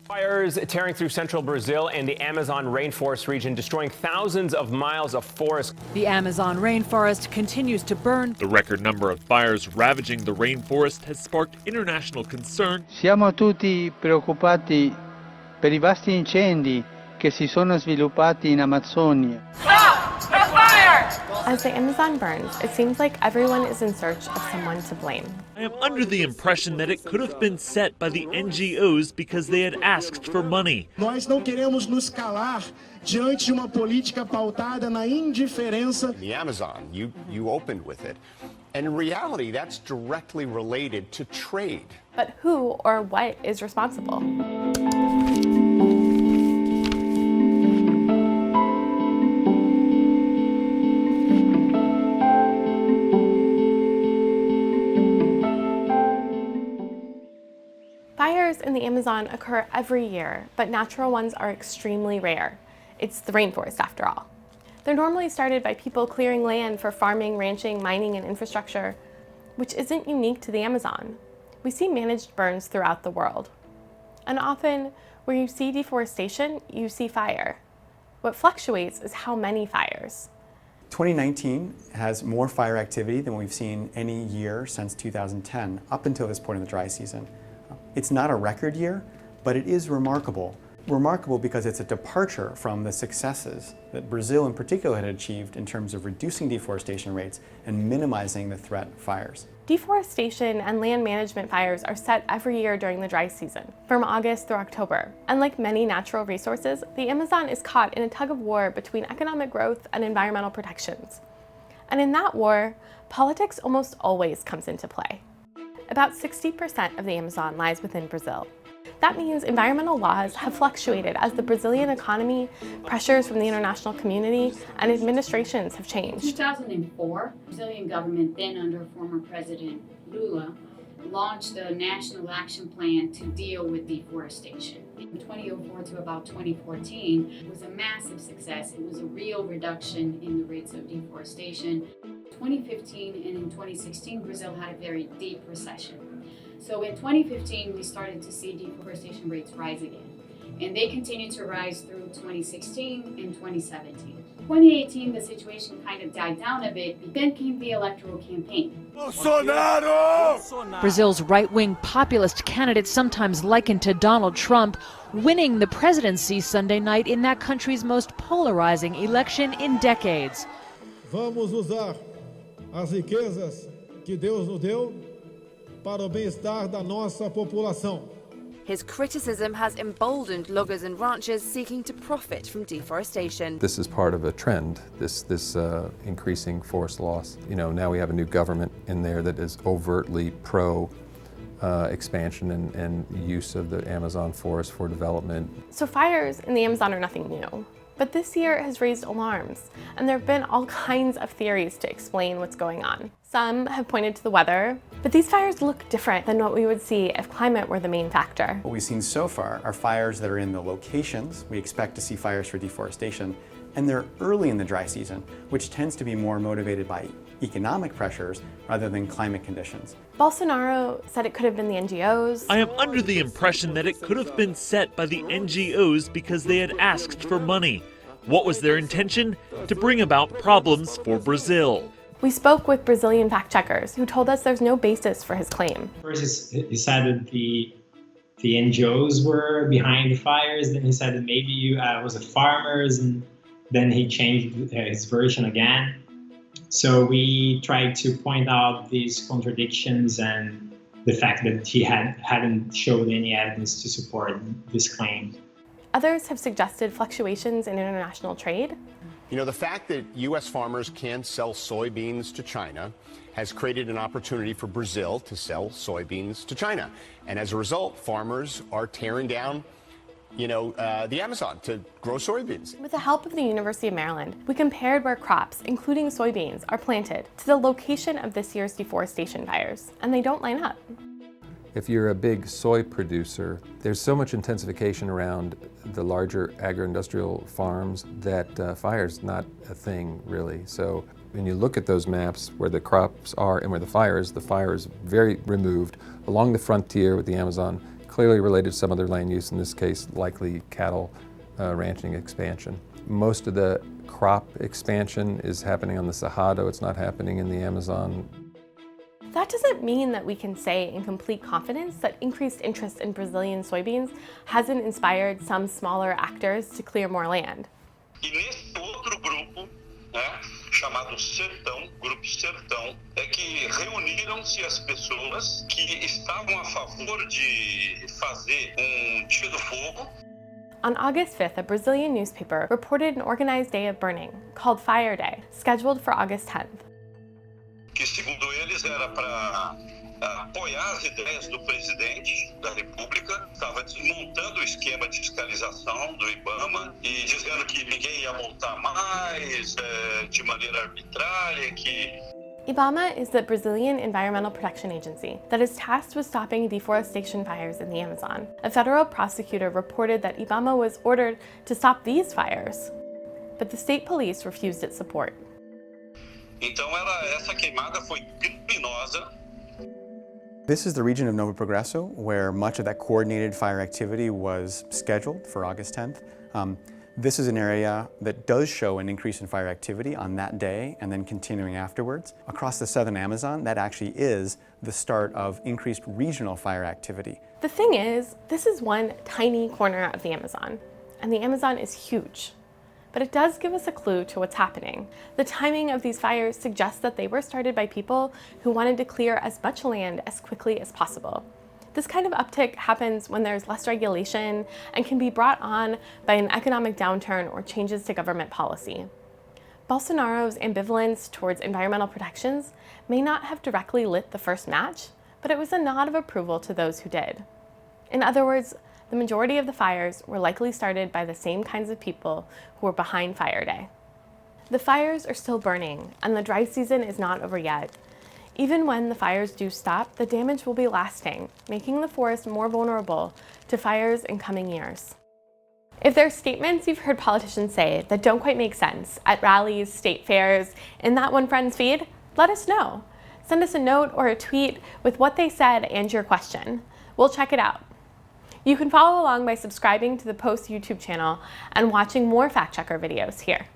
Fires tearing through central Brazil and the Amazon rainforest region, destroying thousands of miles of forest. The Amazon rainforest continues to burn. The record number of fires ravaging the rainforest has sparked international concern. Siamo tutti preoccupati per I vasti incendi che si sono sviluppati in Amazzonia. Stop the fire! As the Amazon burns, it seems like everyone is in search of someone to blame. I am under the impression that it could have been set by the NGOs because they had asked for money. Nós não queremos nos calar diante de uma política pautada na indiferença. The Amazon, you opened with it. And in reality, that's directly related to trade. But who or what is responsible? Fires in the Amazon occur every year, but natural ones are extremely rare. It's the rainforest, after all. They're normally started by people clearing land for farming, ranching, mining, and infrastructure, which isn't unique to the Amazon. We see managed burns throughout the world. And often, where you see deforestation, you see fire. What fluctuates is how many fires. 2019 has more fire activity than we've seen any year since 2010, up until this point in the dry season. It's not a record year, but it is remarkable. Remarkable because it's a departure from the successes that Brazil in particular had achieved in terms of reducing deforestation rates and minimizing the threat of fires. Deforestation and land management fires are set every year during the dry season, from August through October. And like many natural resources, the Amazon is caught in a tug of war between economic growth and environmental protections. And in that war, politics almost always comes into play. About 60% of the Amazon lies within Brazil. That means environmental laws have fluctuated as the Brazilian economy, pressures from the international community, and administrations have changed. In 2004, the Brazilian government, then under former President Lula, launched a national action plan to deal with deforestation. From 2004 to about 2014, it was a massive success. It was a real reduction in the rates of deforestation. 2015 and in 2016, Brazil had a very deep recession. So in 2015, we started to see deforestation rates rise again. And they continued to rise through 2016 and 2017. 2018, the situation kind of died down a bit, but then came the electoral campaign. Bolsonaro! Brazil's right-wing populist candidate, sometimes likened to Donald Trump, winning the presidency Sunday night in that country's most polarizing election in decades. Vamos usar as riquezas que Deus nos deu para o bem-estar da nossa população. His criticism has emboldened loggers and ranchers seeking to profit from deforestation. This is part of a trend, this increasing forest loss. You know, now we have a new government in there that is overtly pro expansion and use of the Amazon forest for development. So fires in the Amazon are nothing new. But this year has raised alarms, and there have been all kinds of theories to explain what's going on. Some have pointed to the weather, but these fires look different than what we would see if climate were the main factor. What we've seen so far are fires that are in the locations. We expect to see fires for deforestation, and they're early in the dry season, which tends to be more motivated by economic pressures rather than climate conditions. Bolsonaro said it could have been the NGOs. I am under the impression that it could have been set by the NGOs because they had asked for money. What was their intention? To bring about problems for Brazil. We spoke with Brazilian fact-checkers who told us there's no basis for his claim. First he said that the NGOs were behind the fires, then he said that maybe it was the farmers, and then he changed his version again. So we tried to point out these contradictions and the fact that he hadn't showed any evidence to support this claim. Others have suggested fluctuations in international trade. You know, the fact that U.S. farmers can sell soybeans to China has created an opportunity for Brazil to sell soybeans to China. And as a result, farmers are tearing down the Amazon to grow soybeans. With the help of the University of Maryland, we compared where crops, including soybeans, are planted to the location of this year's deforestation fires, and they don't line up. If you're a big soy producer, there's so much intensification around the larger agro-industrial farms that fire's not a thing, really. So when you look at those maps where the crops are and where the fire is very removed along the frontier with the Amazon, clearly related to some other land use, in this case likely cattle ranching expansion. Most of the crop expansion is happening on the Cerrado, it's not happening in the Amazon. That doesn't mean that we can say in complete confidence that increased interest in Brazilian soybeans hasn't inspired some smaller actors to clear more land. E nesse outro grupo, chamado Sertão, Grupo Sertão, é que reuniram-se as pessoas que estavam a favor de fazer dia do fogo. On August 5th, a Brazilian newspaper reported an organized day of burning called Fire Day, scheduled for August 10th. Que segundo eles era para apoiar as ideias do presidente da República, estava desmontando o esquema de fiscalização do IBAMA e dizendo que ninguém ia multar mais de maneira arbitrária, que IBAMA is the Brazilian Environmental Protection Agency that is tasked with stopping deforestation fires in the Amazon. A federal prosecutor reported that IBAMA was ordered to stop these fires, but the state police refused its support. Então essa queimada foi criminosa. This is the region of Novo Progresso where much of that coordinated fire activity was scheduled for August 10th. This is an area that does show an increase in fire activity on that day and then continuing afterwards. Across the southern Amazon, that actually is the start of increased regional fire activity. The thing is, this is one tiny corner of the Amazon, and the Amazon is huge. But it does give us a clue to what's happening. The timing of these fires suggests that they were started by people who wanted to clear as much land as quickly as possible. This kind of uptick happens when there's less regulation and can be brought on by an economic downturn or changes to government policy. Bolsonaro's ambivalence towards environmental protections may not have directly lit the first match, but it was a nod of approval to those who did. In other words, the majority of the fires were likely started by the same kinds of people who were behind Fire Day. The fires are still burning, and the dry season is not over yet. Even when the fires do stop, the damage will be lasting, making the forest more vulnerable to fires in coming years. If there are statements you've heard politicians say that don't quite make sense at rallies, state fairs, in that one friend's feed, let us know. Send us a note or a tweet with what they said and your question. We'll check it out. You can follow along by subscribing to the Post YouTube channel and watching more Fact Checker videos here.